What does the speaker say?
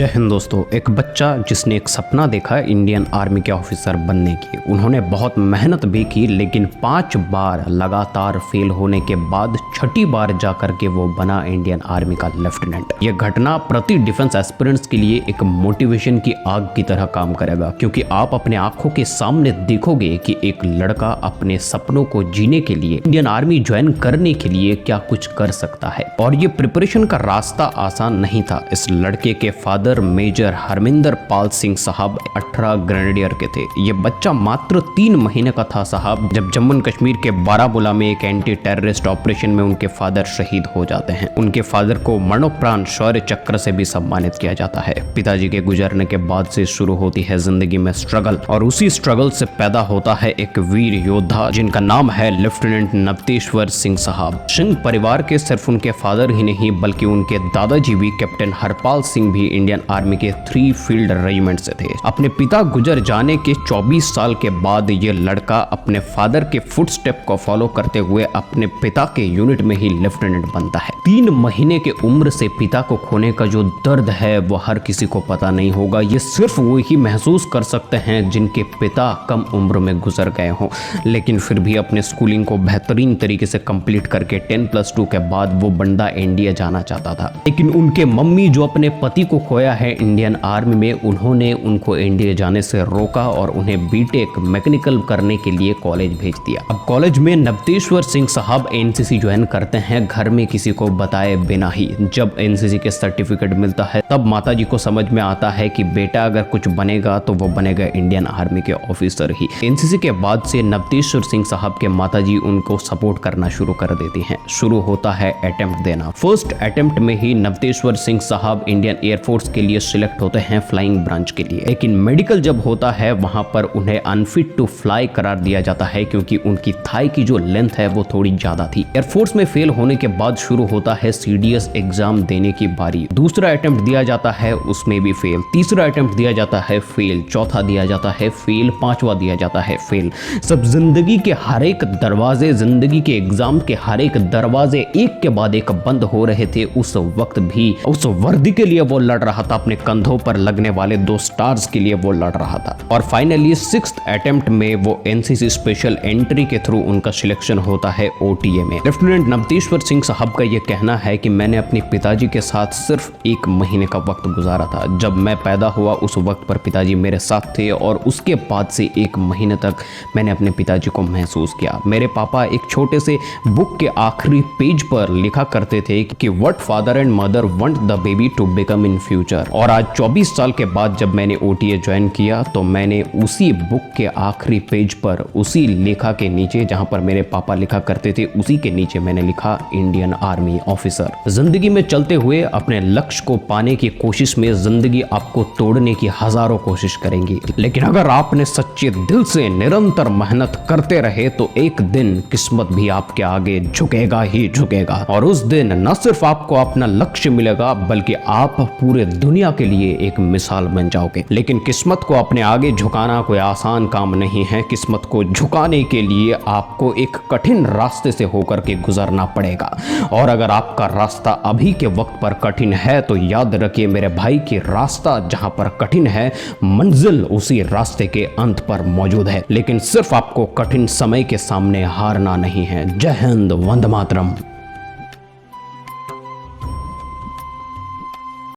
जय हिंद दोस्तों। एक बच्चा जिसने एक सपना देखा इंडियन आर्मी के ऑफिसर बनने की, उन्होंने बहुत मेहनत भी की, लेकिन 5 बार लगातार फेल होने के बाद छठी बार जाकर के वो बना इंडियन आर्मी का लेफ्टिनेंट। यह घटना प्रति डिफेंस एस्पिरेंट्स के लिए एक मोटिवेशन की आग की तरह काम करेगा, क्योंकि आप अपने आंखों के सामने देखोगे कि एक लड़का अपने सपनों को जीने के लिए इंडियन आर्मी ज्वाइन करने के लिए क्या कुछ कर सकता है। और ये प्रिपरेशन का रास्ता आसान नहीं था। इस लड़के के फादर मेजर हरमिंदर पाल सिंह साहब 18 ग्रेनेडियर के थे। ये बच्चा मात्र 3 महीने का था साहब, जब जम्मू एंड कश्मीर के बारामूला में एक एंटी टेररिस्ट ऑपरेशन में उनके फादर शहीद हो जाते हैं। उनके फादर को मरणोपरांत शौर्य चक्र से भी सम्मानित किया जाता है। पिताजी के गुजरने के बाद से शुरू होती है जिंदगी में स्ट्रगल, और उसी स्ट्रगल से पैदा होता है एक वीर योद्धा जिनका नाम है लेफ्टिनेंट नवतेश्वर सिंह साहब। सिंह परिवार के सिर्फ उनके फादर ही नहीं बल्कि उनके दादाजी भी कैप्टन हरपाल सिंह भी इंडियन आर्मी के 3 फील्ड रेजिमेंट से थे। अपने पिता गुजर जाने के 24 साल के बाद ये लड़का अपने फादर के फुटस्टेप को फॉलो करते हुए अपने पिता के यूनिट में ही लेफ्टिनेंट बनता है। 3 महीने के उम्र से पिता को खोने का जो दर्द है वो हर किसी को पता नहीं होगा। ये सिर्फ वो ही महसूस कर सकते हैं जिनके पिता कम उम्र में गुजर गए हों, लेकिन फिर भी अपने स्कूलिंग को बेहतरीन तरीके से कंप्लीट करके 10+2 के बाद वो बंदा इंडिया जाना चाहता था। लेकिन उनके मम्मी जो अपने पति को खोया है इंडियन आर्मी में, उन्होंने उनको इंडिया जाने से रोका और उन्हें बीटेक मैकेनिकल करने के लिए कॉलेज भेज दिया। अब कॉलेज में नवतेश्वर सिंह साहब एनसीसी ज्वाइन करते हैं, घर में किसी को बताए बिना ही। जब एनसीसी के सर्टिफिकेट मिलता है तब माताजी को समझ में आता है कि बेटा अगर कुछ बनेगा तो वो बनेगा इंडियन आर्मी के ऑफिसर ही। एनसीसी के बाद से नवतेश्वर सिंह साहब के माताजी उनको सपोर्ट करना शुरू कर देती हैं। शुरू होता है अटेम्प्ट देना। फर्स्ट अटेम्प्ट में ही नवतेश्वर सिंह साहब इंडियन एयरफोर्स के लिए सिलेक्ट होते हैं फ्लाइंग ब्रांच के लिए, लेकिन मेडिकल जब होता है वहां पर उन्हें अनफिट टू फ्लाई करार दिया जाता है, क्योंकि उनकी थाई की जो लेंथ है वो थोड़ी ज्यादा थी। एयरफोर्स में फेल होने के बाद शुरू होता है सीडीएस एग्जाम देने की बारी। दूसरा अटेम्प्ट दिया जाता है, उसमें भी फेल। तीसरा अटेम्प्ट दिया जाता है, फेल। चौथा दिया जाता है, फेल। 5वां दिया जाता है, फेल। सब जिंदगी के हर एक दरवाजे, जिंदगी के एग्जाम के हर एक दरवाजे एक के बाद एक बंद हो रहे थे। उस वक्त भी उस वर्दी के लिए वो लड़ रहा था, अपने कंधों पर लगने वाले 2 स्टार्स के लिए वो लड़ रहा था। और फाइनली 6th अटेम्प्ट में वो एनसीसी स्पेशल एंट्री के थ्रू उनका सिलेक्शन होता है ओटीए में। लेफ्टिनेंट नवतेश्वर सिंह साहब का यह कहना है कि मैंने अपने पिताजी के साथ सिर्फ 1 महीने का वक्त गुजारा था। जब मैं पैदा हुआ उस वक्त पर पिताजी मेरे साथ थे, और उसके बाद से 1 महीने तक मैंने अपने पिताजी को महसूस किया। मेरे पापा एक छोटे से बुक के आखिरी पेज पर लिखा करते थे कि what father and mother want the baby to become in future. और आज 24 साल के बाद जब मैंने ओटीए ज्वाइन किया तो मैंने उसी बुक के आखिरी पेज पर, उसी लेखा के नीचे जहां पर मेरे पापा लिखा करते थे, उसी के नीचे मैंने लिखा इंडियन आर्मी ऑफिसर। जिंदगी में चलते हुए अपने लक्ष्य को पाने की कोशिश में जिंदगी आपको तोड़ने की हजारों कोशिश करेंगी, लेकिन अगर आपने सच्चे दिल से निरंतर मेहनत करते रहे तो एक दिन किस्मत भी आपके आगे झुकेगा ही झुकेगा। और उस दिन न सिर्फ आपको अपना लक्ष्य मिलेगा बल्कि आप पूरे दुनिया के लिए एक मिसाल बन जाओगे। लेकिन किस्मत को अपने आगे झुकाना कोई आसान काम नहीं है। किस्मत को झुकाने के लिए आपको एक कठिन रास्ते से होकर के गुजरना पड़ेगा। और अगर आपका रास्ता अभी के वक्त पर कठिन है तो याद रखिए मेरे भाई कि रास्ता जहां पर कठिन है, मंजिल उसी रास्ते के अंत पर मौजूद है। लेकिन सिर्फ आपको कठिन समय के सामने हारना नहीं है। जय हिंद, वंदे मातरम।